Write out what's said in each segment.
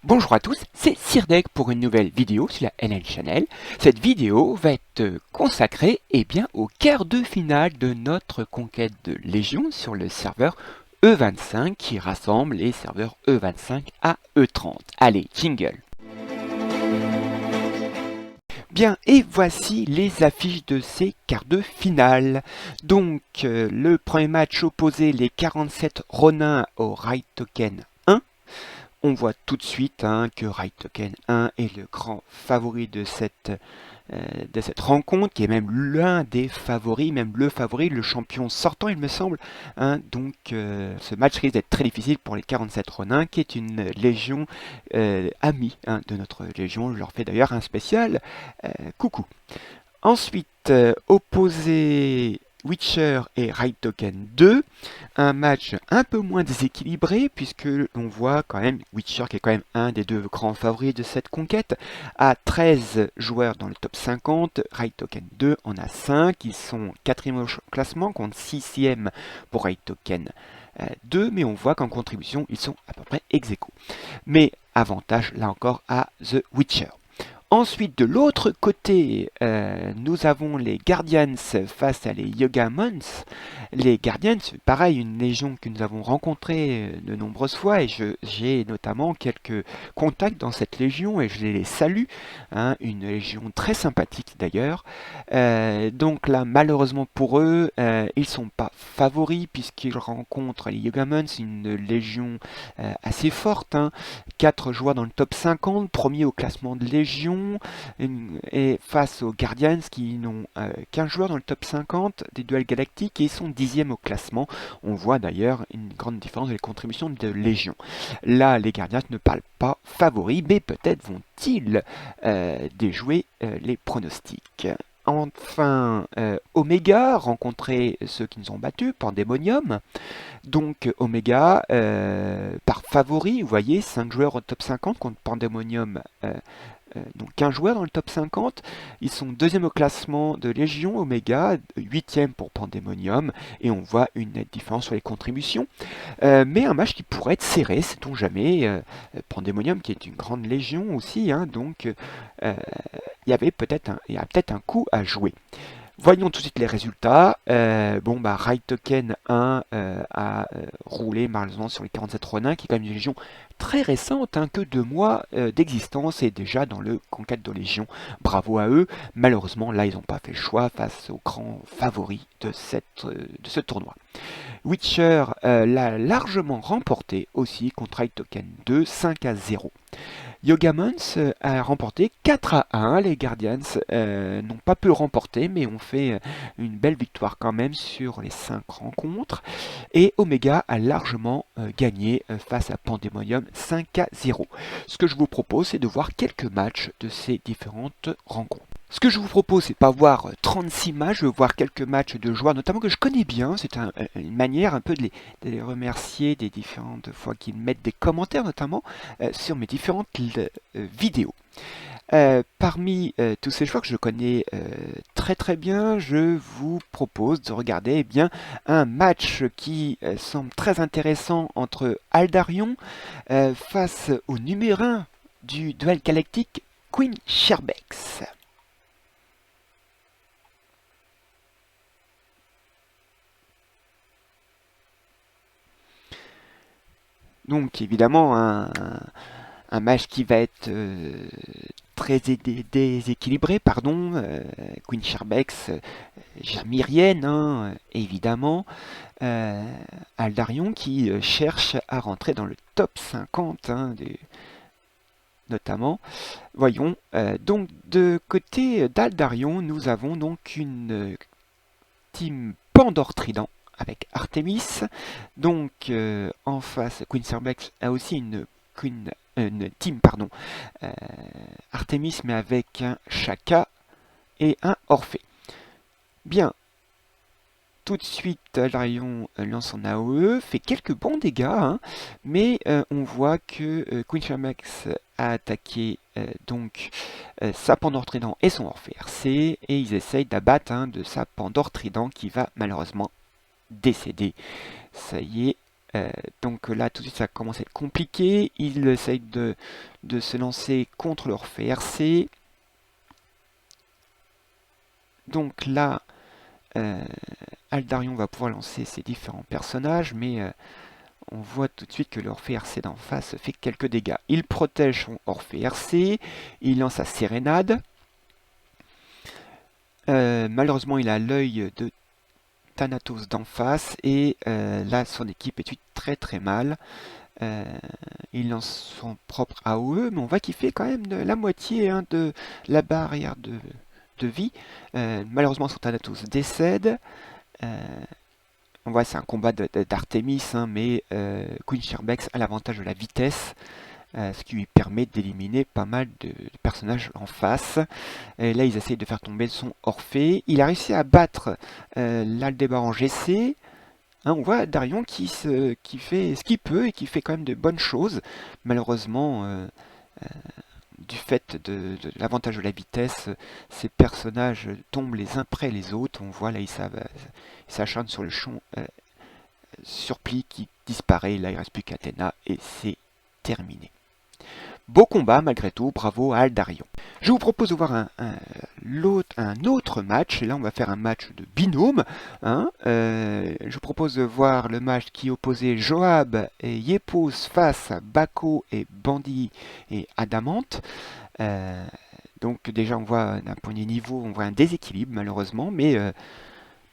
Bonjour à tous, c'est Sirdek pour une nouvelle vidéo sur la NN Channel. Cette vidéo va être consacrée au quart de finale de notre conquête de Légion sur le serveur E25 qui rassemble les serveurs E25 à E30. Allez, jingle! Bien, et voici les affiches de ces quarts de finale. Donc, le premier match opposait les 47 Ronin au Raid Token 1. On voit tout de suite que Raid Token 1 est le grand favori de cette rencontre, qui est même l'un des favoris, même le favori, le champion sortant, il me semble. Donc, ce match risque d'être très difficile pour les 47 Ronin, qui est une légion amie de notre légion. Je leur fais d'ailleurs un spécial coucou. Ensuite, opposé Witcher et Raid Token 2, un match un peu moins déséquilibré puisque l'on voit quand même Witcher qui est quand même un des deux grands favoris de cette conquête, a 13 joueurs dans le top 50, Raid Token 2 en a 5, ils sont 4e au classement contre 6e pour Raid Token 2, mais on voit qu'en contribution ils sont à peu près ex aequo. Mais avantage là encore à The Witcher. Ensuite, de l'autre côté, nous avons les Guardians face à les Yogamons. Les Guardians, pareil, une légion que nous avons rencontrée de nombreuses fois et j'ai notamment quelques contacts dans cette légion et je les salue. Une légion très sympathique d'ailleurs. Donc là, malheureusement pour eux, ils ne sont pas favoris puisqu'ils rencontrent les Yogamons, une légion assez forte. 4 joueurs dans le top 50, premier au classement de légion. Et face aux Guardians qui n'ont qu'un joueur dans le top 50 des duels galactiques et sont 10e au classement. On voit d'ailleurs une grande différence dans les contributions de Légion. Là, les Guardians ne parlent pas favoris, mais peut-être vont-ils déjouer les pronostics. Enfin, Omega, rencontrer ceux qui nous ont battus, Pandemonium. Donc Omega, par favori, vous voyez, 5 joueurs au top 50 contre Pandemonium. Donc 15 joueurs dans le top 50, ils sont 2e au classement de Légion, Omega, 8e pour Pandemonium, et on voit une nette différence sur les contributions. Mais un match qui pourrait être serré, sait-on jamais. Pandemonium qui est une grande légion aussi, donc il y a peut-être un coup à jouer. Voyons tout de suite les résultats. Raid Token 1 a roulé malheureusement sur les 47 Ronin, qui est quand même une légion très récente, que 2 mois d'existence et déjà dans le conquête de légion. Bravo à eux. Malheureusement, là, ils n'ont pas fait le choix face aux grands favoris de ce tournoi. Witcher l'a largement remporté aussi contre Raid Token 2, 5-0. Yogamons a remporté 4-1. Les Guardians n'ont pas pu remporter, mais ont fait une belle victoire quand même sur les 5 rencontres. Et Omega a largement gagné face à Pandemonium 5-0. Ce que je vous propose, c'est de voir quelques matchs de ces différentes rencontres. Ce que je vous propose, c'est de pas voir 36 matchs, je veux voir quelques matchs de joueurs, notamment que je connais bien. C'est une manière un peu de les remercier des différentes fois qu'ils mettent des commentaires, notamment sur mes différentes vidéos. Parmi tous ces joueurs que je connais très très bien, je vous propose de regarder un match qui semble très intéressant entre Aldarion face au numéro 1 du duel galactique, Queen Sherbex. Donc évidemment un match qui va être très déséquilibré, Queen Sherbex, jamirienne, évidemment. Aldarion qui cherche à rentrer dans le top 50, notamment. Voyons, donc de côté d'Aldarion, nous avons donc une team Pandore Trident avec Artemis. Donc en face, Queen Sherbex a aussi une team Artemis, mais avec un Shaka et un Orphée. Bien, tout de suite, Aldarion lance son AOE, fait quelques bons dégâts, mais on voit que Queen Sherbex à attaquer donc sa Pandore Trident et son Orphée RC, et ils essayent d'abattre un de sa Pandore Trident qui va malheureusement décéder. Ça y est. Donc là tout de suite ça commence à être compliqué. Ils essayent de se lancer contre l'Orphée RC. Donc là Aldarion va pouvoir lancer ses différents personnages, mais on voit tout de suite que l'Orphée RC d'en face fait quelques dégâts. Il protège son Orphée RC, il lance sa Sérénade. Malheureusement, il a l'œil de Thanatos d'en face, et là, son équipe étudie très très mal. Il lance son propre AOE, mais on voit qu'il fait quand même la moitié de la barrière de vie. Malheureusement, son Thanatos décède. On voit c'est un combat d'Artemis, mais Queen Sherbex a l'avantage de la vitesse, ce qui lui permet d'éliminer pas mal de personnages en face. Et là, ils essayent de faire tomber son Orphée. Il a réussi à battre l'Aldébaran GC. On voit Darion qui fait ce qu'il peut et qui fait quand même de bonnes choses. Malheureusement, du fait de l'avantage de la vitesse, ces personnages tombent les uns après les autres. On voit là, ils s'acharnent sur le champ Surplis qui disparaît. Là, il ne reste plus qu'Athéna et c'est terminé. Beau combat malgré tout, bravo à Aldarion. Je vous propose de voir un autre match, et là on va faire un match de binôme. Je vous propose de voir le match qui opposait Joab et Yepos face à Bako et Bandit et Adamante. Donc déjà on voit d'un point de niveau, on voit un déséquilibre malheureusement, mais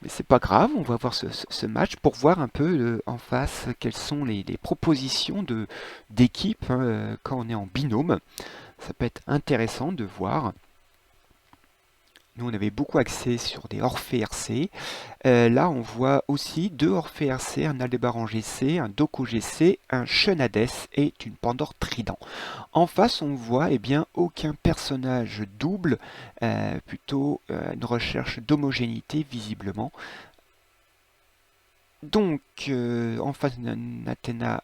c'est pas grave, on va voir ce match pour voir un peu en face quelles sont les propositions d'équipe quand on est en binôme. Ça peut être intéressant de voir. Nous, on avait beaucoup axé sur des Orphées RC. Là, on voit aussi deux Orphées RC, un Aldébaran GC, un Doko GC, un Shenades et une Pandore Trident. En face, on voit aucun personnage double, plutôt une recherche d'homogénéité visiblement. Donc, en face d'un Athéna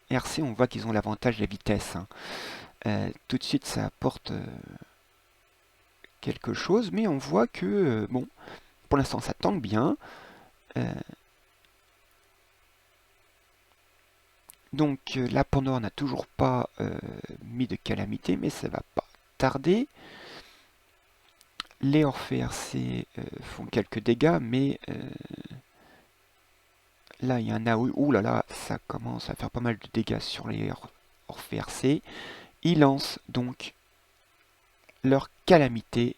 RC, on voit qu'ils ont l'avantage de la vitesse. Tout de suite, ça apporte quelque chose, mais on voit que, bon, pour l'instant, ça tangue bien. Donc, la Pandore n'a toujours pas mis de calamité, mais ça va pas tarder. Les Orphées RC font quelques dégâts, mais là, il y a un AOE. Ouh là là, ça commence à faire pas mal de dégâts sur les Orphées RC. Ils lancent donc leur calamité.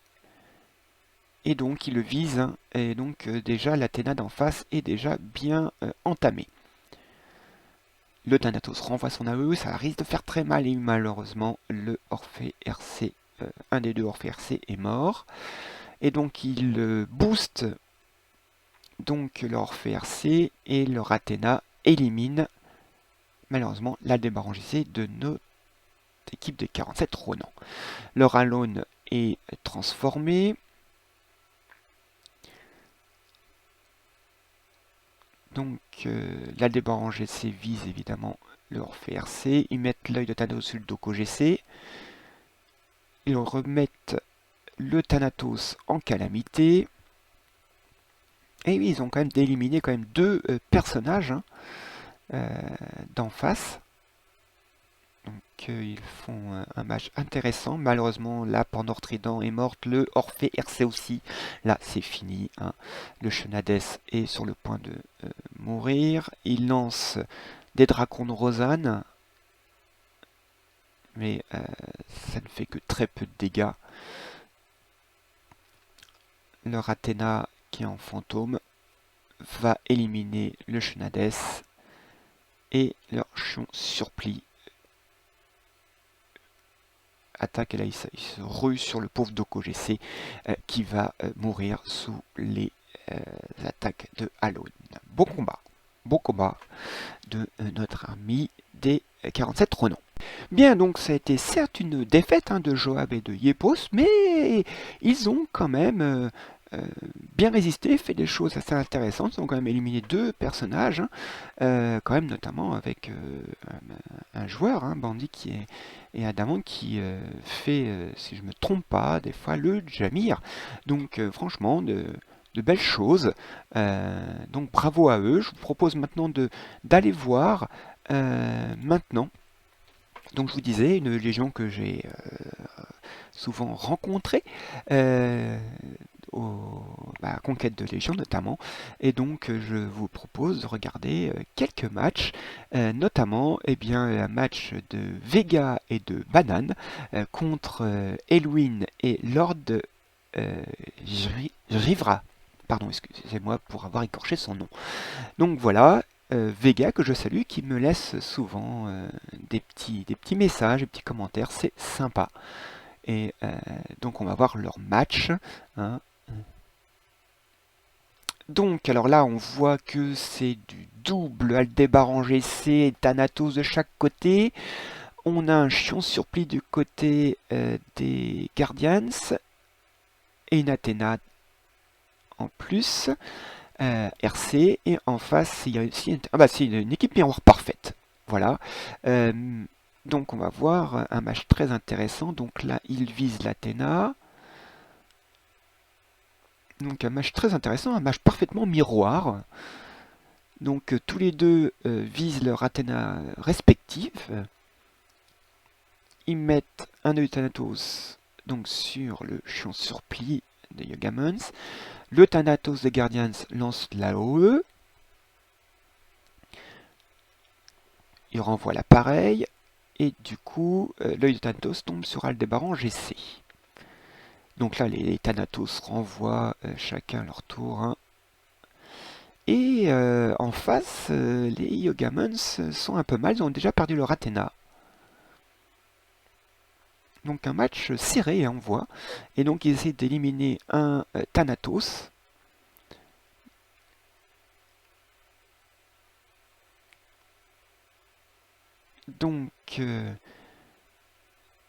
Et donc, ils le visent. Et donc, déjà, l'Athéna d'en face est déjà bien entamée. Le Thanatos renvoie son AOE. Ça risque de faire très mal. Et malheureusement, le Orphée RC, un des deux Orphées RC est mort. Et donc, ils boostent donc leur Orphée RC et leur Athéna élimine malheureusement l'Aldébaran GC de notre équipe de 47 Ronan. Leur Alone est transformé. Donc l'Aldébaran GC vise évidemment le Orphée RC. Ils mettent l'œil de Thanatos sur le Doko GC. Ils remettent le Thanatos en calamité. Et oui, ils ont quand même éliminé quand même deux personnages d'en face. Donc ils font un match intéressant. Malheureusement, la Pandore Trident est morte. Le Orphée RC aussi. Là, c'est fini. Le Shenades est sur le point de mourir. Il lance des dracons de Rosanne. Mais ça ne fait que très peu de dégâts. Leur Athéna, qui est en fantôme, va éliminer le Shenades. Et leur Chion Surplis attaque, et là il se rue sur le pauvre Doko GC qui va mourir sous les attaques de Alone. Bon combat de notre ami des 47 Ronan. Bien, donc ça a été certes une défaite de Joab et de Yepos, mais ils ont quand même bien résisté, fait des choses assez intéressantes. Ils ont quand même éliminé 2 personnages, hein, quand même notamment avec un joueur, hein, Bandit et Adamant qui fait, si je me trompe pas, des fois le Jamir. Donc franchement, de belles choses. Donc bravo à eux. Je vous propose maintenant d'aller voir maintenant. Donc je vous disais, une légion que j'ai souvent rencontrée. Conquête de Légion notamment. Et donc je vous propose de regarder quelques matchs, notamment un match de Vega et de Banane contre Elwin et Lord Rivra. Pardon, excusez-moi pour avoir écorché son nom. Donc voilà, Vega que je salue, qui me laisse souvent des petits messages, des petits commentaires, c'est sympa. Et donc on va voir leur match, hein. Donc, alors là, on voit que c'est du double Aldébaran GC et Thanatos de chaque côté. On a un Chion Surplis du côté des Guardians et une Athéna en plus, RC. Et en face, il y a aussi c'est une équipe miroir parfaite. Voilà. Donc, on va voir un match très intéressant. Donc là, il vise l'Athéna. Donc un match très intéressant, un match parfaitement miroir. Donc tous les deux visent leur Athéna respective. Ils mettent un œil Thanatos donc sur le Chion Surplis de Yogamons. Le Thanatos des Guardians lance l'AOE. Il renvoie l'appareil. Et du coup, l'œil de Thanatos tombe sur Aldébaran GC. Donc là, les Thanatos renvoient chacun leur tour, hein. Et en face, les Yogamons sont un peu mal, ils ont déjà perdu leur Athéna. Donc un match serré, hein, on voit. Et donc ils essaient d'éliminer un Thanatos. Donc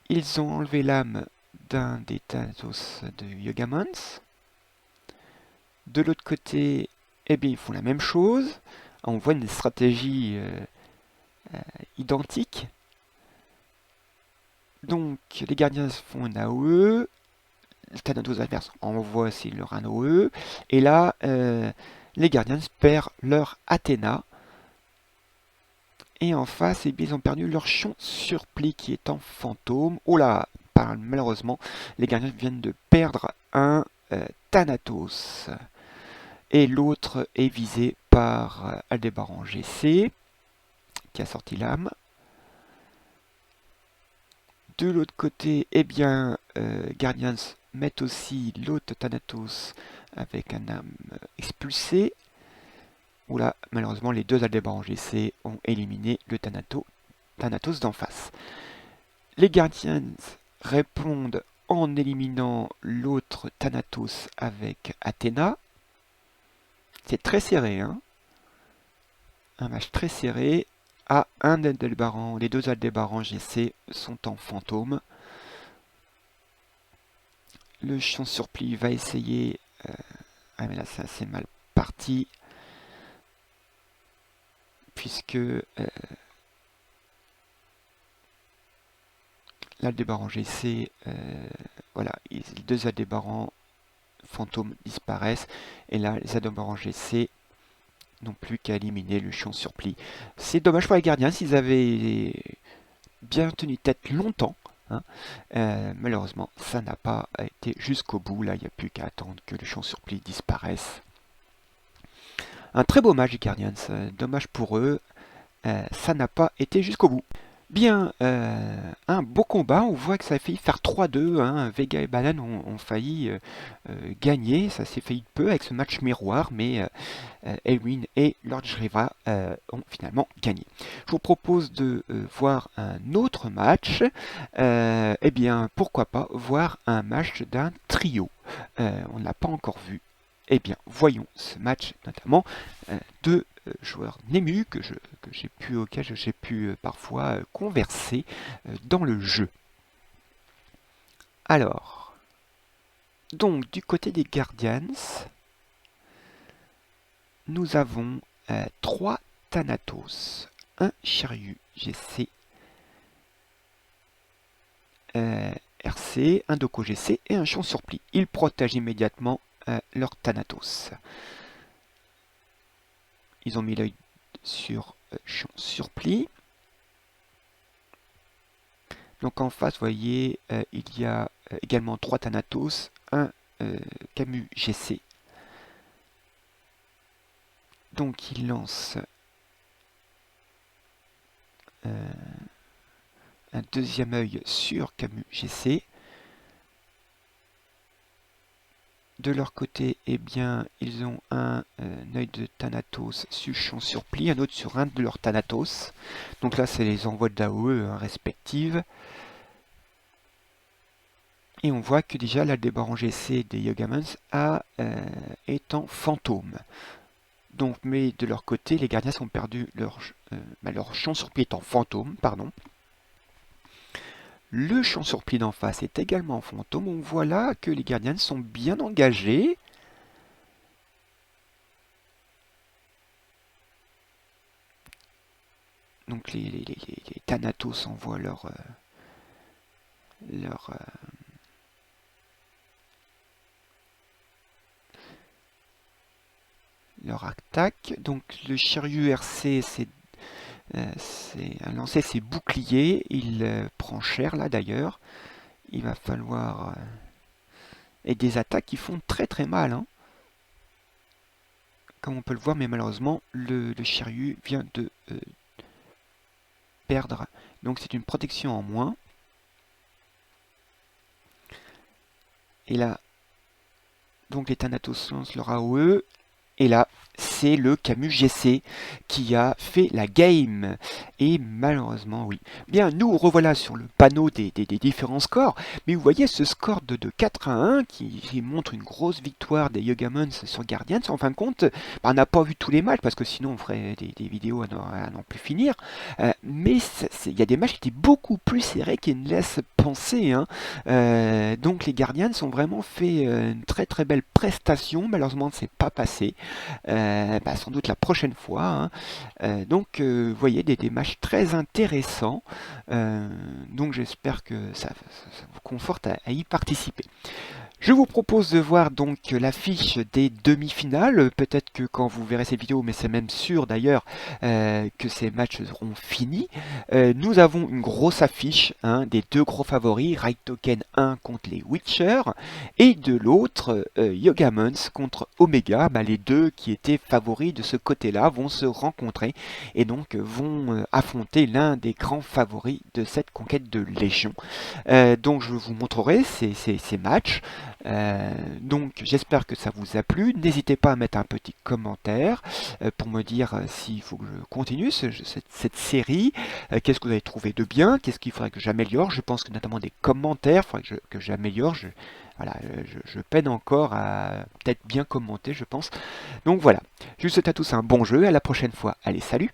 ils ont enlevé l'âme d'un des Thanatos de Yogamons. De l'autre côté, eh bien, ils font la même chose. On voit une stratégie identique. Donc les gardiens font une AOE. Le Thanatos adverse envoie aussi leur AOE. Et là, les gardiens perdent leur Athéna. Et en face, ils ont perdu leur Chion Surplis qui est en fantôme. Oh là, malheureusement, les gardiens viennent de perdre un Thanatos. Et l'autre est visé par Aldébaran GC, qui a sorti l'âme. De l'autre côté, eh bien, Guardians mettent aussi l'autre Thanatos avec un âme expulsée. Oula, malheureusement, les deux Aldébaran GC ont éliminé le Thanatos d'en face. Les Guardians répondent en éliminant l'autre Thanatos avec Athéna. C'est très serré, hein. Un match très serré. À un Aldébaran, les deux Aldébaran GC sont en fantôme. Le Chion Surplis va essayer. Ah mais là c'est assez mal parti. Puisque l'Aldébaran GC, voilà, les deux Aldébaran fantômes disparaissent. Et là, les Aldébaran GC n'ont plus qu'à éliminer le Chion Surplis. C'est dommage pour les gardiens, s'ils avaient bien tenu tête longtemps. Hein. Malheureusement, ça n'a pas été jusqu'au bout. Là, il n'y a plus qu'à attendre que le Chion Surplis disparaisse. Un très beau match des Guardians. Dommage pour eux, ça n'a pas été jusqu'au bout. Bien, un beau combat, on voit que ça a failli faire 3-2, hein. Vega et Banane ont failli gagner, ça s'est failli peu avec ce match miroir, mais Elwin et Lord Shriva ont finalement gagné. Je vous propose de voir un autre match, eh bien pourquoi pas voir un match d'un trio, on ne l'a pas encore vu. Eh bien, voyons ce match notamment de joueurs Nemu auquel j'ai pu parfois converser dans le jeu. Alors, Donc, du côté des Guardians, nous avons 3 Thanatos, un Shiryu GC, RC, un Doko GC et un Champ Surplis. Ils protègent immédiatement leur Thanatos. Ils ont mis l'œil sur Champ Surplis. Donc en face, vous voyez, il y a également 3 Thanatos, un Camus GC. Donc il lance un deuxième œil sur Camus GC. De leur côté, eh bien, ils ont un œil de Thanatos sur Champ Surplis, un autre sur un de leurs Thanatos. Donc là, c'est les envois d'AOE respectives. Et on voit que déjà l'Aldebaran GC des Yogamans est en fantôme. Donc, mais de leur côté, les gardiens ont perdu leur Champ Surplis est en fantôme, pardon. Le Champ Surplis d'en face est également en fantôme. On voit là que les gardiens sont bien engagés. Donc les Thanatos envoient leur attaque. Donc le Shiryu RC a lancé ses boucliers. Il prend cher là d'ailleurs. Il va falloir... et des attaques qui font très très mal. Hein. Comme on peut le voir, mais malheureusement, le Shiryu vient de perdre. Donc c'est une protection en moins. Et là, donc les Thanatos lancent leur AOE. Et là, c'est le Camus GC qui a fait la game. Et malheureusement, oui. Bien, nous revoilà sur le panneau des différents scores. Mais vous voyez ce score de 4-1 qui montre une grosse victoire des Yogamans sur Guardians. En fin de compte, on n'a pas vu tous les matchs parce que sinon on ferait des vidéos à n'en plus finir. Mais il y a des matchs qui étaient beaucoup plus serrés qui ne laissent penser. Hein. Donc les Guardians ont vraiment fait une très très belle prestation. Malheureusement, c'est pas passé. Sans doute la prochaine fois. Hein. Donc, vous voyez, des matchs très intéressants. Donc, j'espère que ça vous conforte à y participer. Je vous propose de voir donc l'affiche des demi-finales. Peut-être que quand vous verrez cette vidéo, mais c'est même sûr d'ailleurs que ces matchs seront finis. Nous avons une grosse affiche des 2 gros favoris, Right Token 1 contre les Witcher et de l'autre Yogamans contre Omega. Les deux qui étaient favoris de ce côté-là vont se rencontrer et donc vont affronter l'un des grands favoris de cette conquête de Légion. Donc je vous montrerai ces matchs. Donc j'espère que ça vous a plu. N'hésitez pas à mettre un petit commentaire pour me dire s'il faut que je continue cette série. Qu'est-ce que vous avez trouvé de bien? Qu'est-ce qu'il faudrait que j'améliore? Je pense que notamment des commentaires, il faudrait que j'améliore. Je peine encore à peut-être bien commenter, je pense. Donc voilà, je vous souhaite à tous un bon jeu. À la prochaine fois. Allez, salut!